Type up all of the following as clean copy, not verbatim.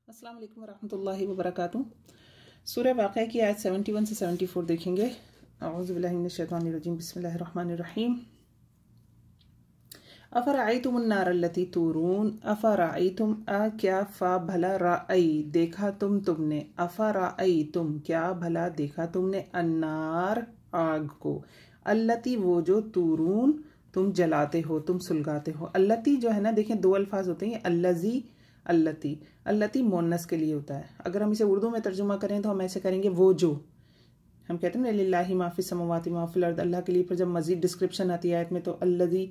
अस्सलाम वालेकुम रहमतुल्लाहि व बरकातुहू। सूरह वाक़िया की आयत 71 से 74 देखेंगे। औज़ु बिल्लाहि मिनश शैतानिर रजीम, बिस्मिल्लाहिर रहमानिर रहीम। अफ़रअयतुमुन नार अल्लती तूरून, अफ़रअयतुम क्या फ़ा भला राई देखा तुमने, अफ़रअयतुम क्या भला देखा तुमने, अन्नार आग को, अल्लती वो जो, तूरून तुम जलाते हो, तुम सुलगाते हो। अल्लती जो है ना, देखें दो अल्फाज होते हैं, अल्लज़ी अल्लती। अल्लती मोन्नस के लिए होता है। अगर हम इसे उर्दू में तर्जुमा करें तो हम ऐसे करेंगे वो जो। हम कहते हैं ना लिल्लाहि मा फिस समावाति मा फिल अर्द, अल्लाह के लिए। फिर जब मजीद डिस्क्रिप्शन आती है आयत में तो अल्लज़ी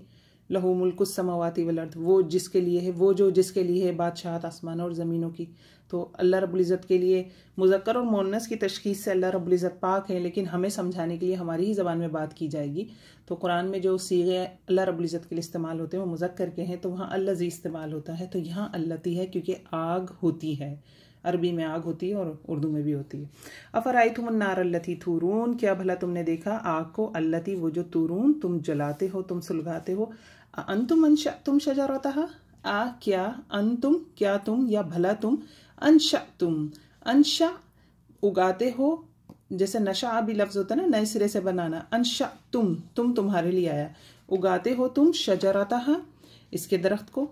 लहू मुल्कुस समावाति वल अर्द, वो जिसके लिए है, वो जो जिसके लिए है बादशाहत आसमानों और ज़मीनों की। तो अल्लाह रब्बुल इज़्ज़त के लिए मुज़क्कर और मुअन्नस की तशख़ीस से अल्लाह रब्बुल इज़्ज़त पाक है, लेकिन हमें समझाने के लिए हमारी ही ज़बान में बात की जाएगी। तो कुरान में जो सीगे अल्लाह रब्बुल इज़्ज़त के लिए इस्तेमाल होते हैं वो मुज़क्कर के हैं, तो वहाँ अल्लज़ी इस्तेमाल होता है। तो यहाँ अल्लती है क्योंकि आग होती है, अरबी में आग होती है और उर्दू में भी होती है। अफ़रअयतुमुन नार अल्लती तूरून, क्या भला तुमने देखा आग को, अल्लती वो जो, तूरून तुम जलाते हो, तुम सुलगाते हो। अंतुम अंशअतुम शजरतहा, आ क्या, अंतुम क्या तुम, या भला तुम, अंशअतुम अंशा उगाते हो, जैसे नशा भी लफ्ज होता है ना, नए सिरे से बनाना। अंशअतुम तुम तुम्हारे लिए आया, उगाते हो तुम, शजरतहा इसके दरख्त को,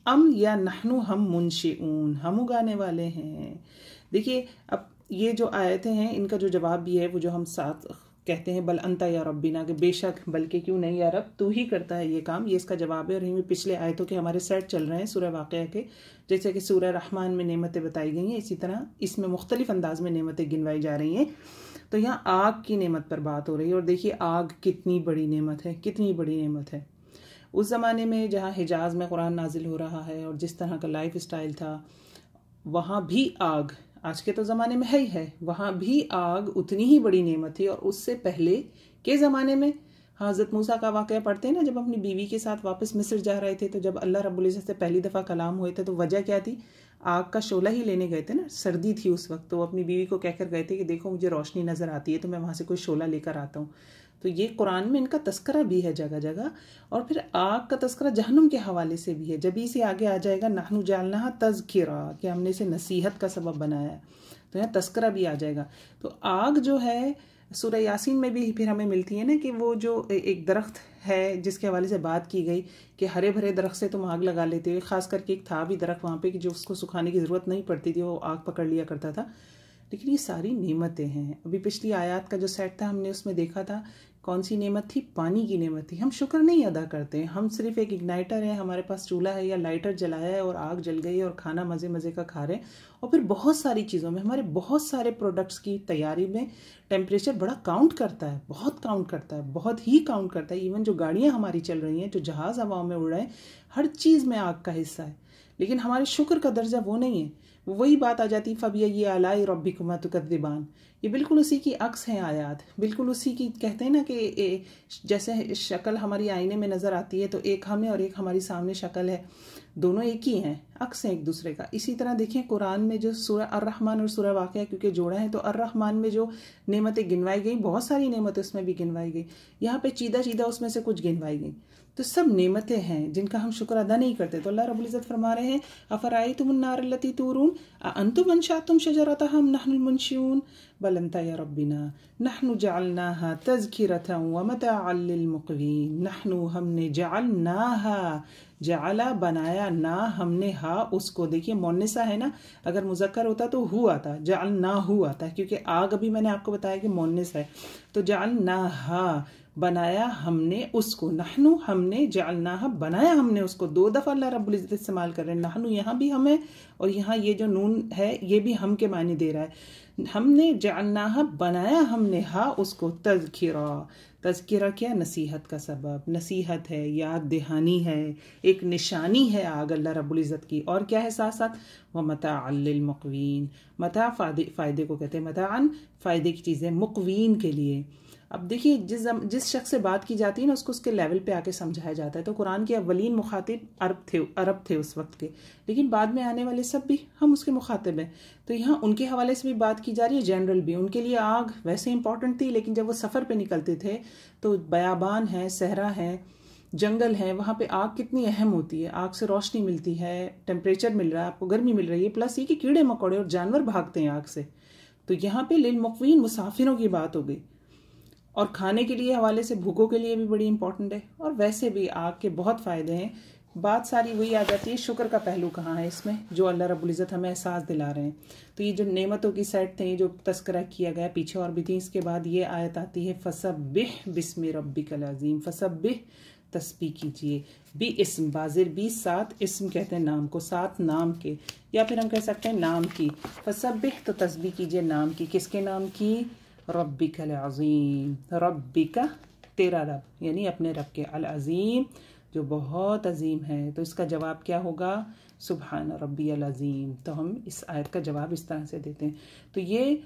अम या नहनु हम मुनशिऊन हम उगाने वाले हैं। देखिए अब ये जो आयतें हैं इनका जो जवाब भी है वो जो हम साथ कहते हैं बल अंता या रब्बिना, के बेशक बल्कि क्यों नहीं या रब तू ही करता है ये काम, ये इसका जवाब है। और यही पिछले आयतों के हमारे सेट चल रहे हैं सूरह वाक़िया के। जैसे कि सूरह रहमान में नेमतें बताई गई हैं, इसी तरह इसमें मुख्तलिफ अंदाज में नेमतें गिनवाई जा रही हैं। तो यहाँ आग की नेमत पर बात हो रही है और देखिए आग कितनी बड़ी नेमत है, कितनी बड़ी नेमत है। उस ज़माने में जहाँ हिजाज़ में कुरान नाजिल हो रहा है और जिस तरह का लाइफ स्टाइल था, वहाँ भी आग आज के तो ज़माने में है ही है, वहाँ भी आग उतनी ही बड़ी नेमत थी। और उससे पहले के ज़माने में हज़रत मूसा का वाक़या पढ़ते हैं ना, जब अपनी बीवी के साथ वापस मिस्र जा रहे थे, तो जब अल्लाह रब्बुल इज़्ज़त से पहली दफ़ा कलाम हुए थे तो वजह क्या थी, आग का शोला ही लेने गए थे ना, सर्दी थी उस वक्त। तो अपनी बीवी को कहकर गए थे कि देखो मुझे रोशनी नज़र आती है तो मैं वहाँ से कोई शोला लेकर आता हूँ। तो ये कुरान में इनका तस्करा भी है जगह जगह। और फिर आग का तस्करा जहन्नुम के हवाले से भी है। जब इसे आगे आ जाएगा नहनु जालनाहा तज़किरा, कि हमने इसे नसीहत का सबब बनाया, तो यहाँ तस्करा भी आ जाएगा। तो आग जो है सूरह यासीन में भी फिर हमें मिलती है ना, कि वो जो एक दरख्त है जिसके हवाले से बात की गई कि हरे भरे दरख्त से तुम आग लगा लेते हो। ख़ास करके एक था भी दरख्त वहाँ पे कि जो उसको सुखाने की ज़रूरत नहीं पड़ती थी, वो आग पकड़ लिया करता था। लेकिन ये सारी नेमतें हैं। अभी पिछली आयत का जो सेट था हमने उसमें देखा था कौन सी नेमत थी, पानी की नेमत थी। हम शुक्र नहीं अदा करते, हम सिर्फ एक इग्नाइटर है, हमारे पास चूल्हा है या लाइटर जलाया है और आग जल गई और खाना मज़े मज़े का खा रहे हैं। और फिर बहुत सारी चीज़ों में, हमारे बहुत सारे प्रोडक्ट्स की तैयारी में टेम्परेचर बड़ा काउंट करता है, बहुत काउंट करता है, बहुत ही काउंट करता है। इवन जो गाड़ियाँ हमारी चल रही हैं, जो जहाज़ हवाओं में उड़ रहे हैं, हर चीज़ में आग का हिस्सा है। लेकिन हमारे शुक्र का दर्जा वो नहीं है। वही बात आ जाती फ़बिय्यि आलाई रब्बिकुमा तुकज़्ज़िबान, ये बिल्कुल उसी की अक्स हैं आयात, बिल्कुल उसी की। कहते हैं ना कि जैसे शक्ल हमारी आईने में नज़र आती है तो एक हमें और एक हमारी सामने शक्ल है, दोनों एक ही हैं, अक्स हैं एक दूसरे का। इसी तरह देखें कुरान में जो सूरह अर्रहमान और सूरह वाक़िया क्योंकि जोड़ा है, तो अर्रहमान में जो नेमतें गिनवाई गई, बहुत सारी नेमतें उसमें भी गिनवाई गई, यहाँ पे चीदा चीदा उसमें से कुछ गिनवाई गई। तो सब नेमतें हैं जिनका हम शुक्र अदा नहीं करते। तो अल्लाह रब्बुल इज़्ज़त फरमा रहे हैं अफ़रअयतुमुन नार अल्लती तूरून अअंतुम अंशअतुम शजरतहा अम नहनुल मुनशिऊन बल अंता या रब्बिना नहनु जअलनाहा तज़किरतन व मताअन लिलमुक़वीन। नहनु हमने, जअलनाहा जअला बनाया, ना हमने, हा उसको। देखिए मोन्निसा है ना, अगर मुज़क्कर होता तो हु आता, जअलनाहु आता, क्योंकि आग अभी मैंने आपको बताया कि मोन्निस है। तो जअलनाहा बनाया हमने उसको, नहनु हमने, जअलनाहा बनाया हमने उसको। दो दफ़ा अल्लाह रब्बुल इज़्ज़त इस्तेमाल कर रहे हैं, नहनु यहाँ भी हमें और यहाँ ये जो नून है ये भी हम के मानी दे रहा है। हमने जअलनाहा बनाया हमने, हा उसको, तज़किरा, तज़किरा क्या, नसीहत का सबब, नसीहत है, याद दहानी है, एक निशानी है आग अल्लाह रब्बुल इज़्ज़त की। और क्या है साथ साथ, व मताअन लिलमुक़वीन, मता फ़ायदे को कहते हैं, मताअन फ़ायदे की चीज़ें, मुक़वीन के लिए। अब देखिए जिस शख्स से बात की जाती है ना उसको उसके लेवल पे आके समझाया जाता है। तो कुरान के अव्वलीन मुखातिब अरब थे उस वक्त के, लेकिन बाद में आने वाले सब भी हम उसके मुखातिब हैं। तो यहाँ उनके हवाले से भी बात की जा रही है, जनरल भी। उनके लिए आग वैसे इंपॉर्टेंट थी, लेकिन जब वो सफ़र पे निकलते थे तो बयाबान है, सहरा है, जंगल हैं, वहाँ पे आग कितनी अहम होती है। आग से रोशनी मिलती है, टेम्परेचर मिल रहा है, आपको गर्मी मिल रही है, प्लस ये कि कीड़े मकोड़े और जानवर भागते हैं आग से। तो यहाँ पे लिलमुक़वीन मुसाफिरों की बात हो गई। और खाने के लिए हवाले से भूखों के लिए भी बड़ी इंपॉर्टेंट है। और वैसे भी आग के बहुत फ़ायदे हैं। बात सारी वही आ जाती है, शुक्र का पहलू कहाँ है इसमें, जो अल्लाह रब्बुल इज़्ज़त हमें एहसास दिला रहे हैं। तो ये जो नेमतों की सेट थे, जो तस्करा किया गया, पीछे और भी थी। इसके बाद ये आयत आती है, फसब्बिह बिस्मि रब्बिकल अज़ीम। फसब्बिह, तस्बीह कीजिए, बी इस्म, बाजिर बी, सात, इस्म कहते हैं नाम को, सात नाम के, या फिर हम कह सकते हैं नाम की। फसब्बिह, तो तस्बीह कीजिए नाम की। किसके नाम की? रब्बिकल अज़ीम, रब्बिका, तेरा रब, यानी अपने रब के, अल अज़ीम, जो बहुत अजीम है। तो इसका जवाब क्या होगा? सुबहान रब्बियल अज़ीम। तो हम इस आयत का जवाब इस तरह से देते हैं। तो ये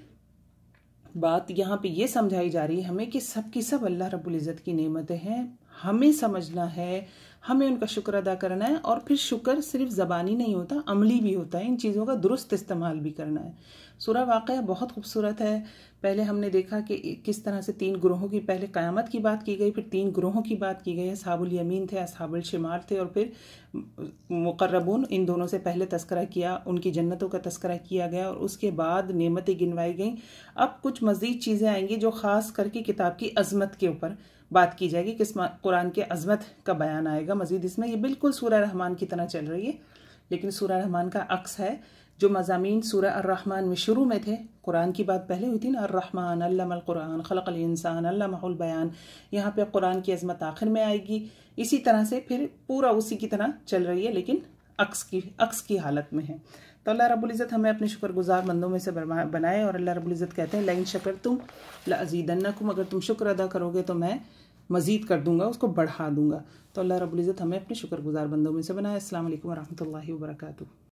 बात यहाँ पे ये समझाई जा रही है हमें कि सब की सब अल्लाह रब्बुल इज़्ज़त की नेमतें हैं, हमें समझना है, हमें उनका शुक्र अदा करना है। और फिर शुक्र सिर्फ ज़बानी नहीं होता, अमली भी होता है। इन चीज़ों का दुरुस्त इस्तेमाल भी करना है। सूरह वाक़या बहुत खूबसूरत है। पहले हमने देखा कि किस तरह से 3 ग्रोहों की, पहले क़यामत की बात की गई, फिर 3 ग्रोहों की बात की गई। अस्हाबुल यमीन थे, अस्हाबुल शिमाल थे, और फिर मुक़र्रबून, इन दोनों से पहले तस्करा किया, उनकी जन्नतों का तस्करा किया गया, और उसके बाद नेमतें गिनवाई गई। अब कुछ मज़ीद चीज़ें आएंगी जो ख़ास करके किताब की अज़मत के ऊपर बात की जाएगी। किस कुरान के अज़मत का बयान आएगा मज़ीद इसमें। ये बिल्कुल सूरह रहमान की तरह चल रही है, लेकिन सूरह रहमान का अक्स है। जो मज़ामीन सूरह अर्रहमान में शुरू में थे, कुरान की बात पहले हुई थी ना, अर्रहमान अल्लमल कुरान खलक़ल इंसान अल्लमहुल बयान। यहाँ पे कुरान की अज़मत आखिर में आएगी। इसी तरह से फिर पूरा उसी की तरह चल रही है, लेकिन अक्स की हालत में है। तो अल्लाह रब्बुल इज़्ज़त हमें अपने शुक्रगुजार बंदों में से बनाए। और अल्लाह रब्बुल इज़्ज़त कहते हैं, लइन शकरतुम लअज़ीदन्नकुम, अगर तुम शुक्र अदा करोगे तो मैं मज़ीद कर दूंगा, उसको बढ़ा दूंगा। तो अल्लाह रब्बुल इज़्ज़त हमें अपने शुक्रगुजार बंदों में से बनाए। अस्सलाम वालेकुम व रहमतुल्लाहि व बरकातुहू।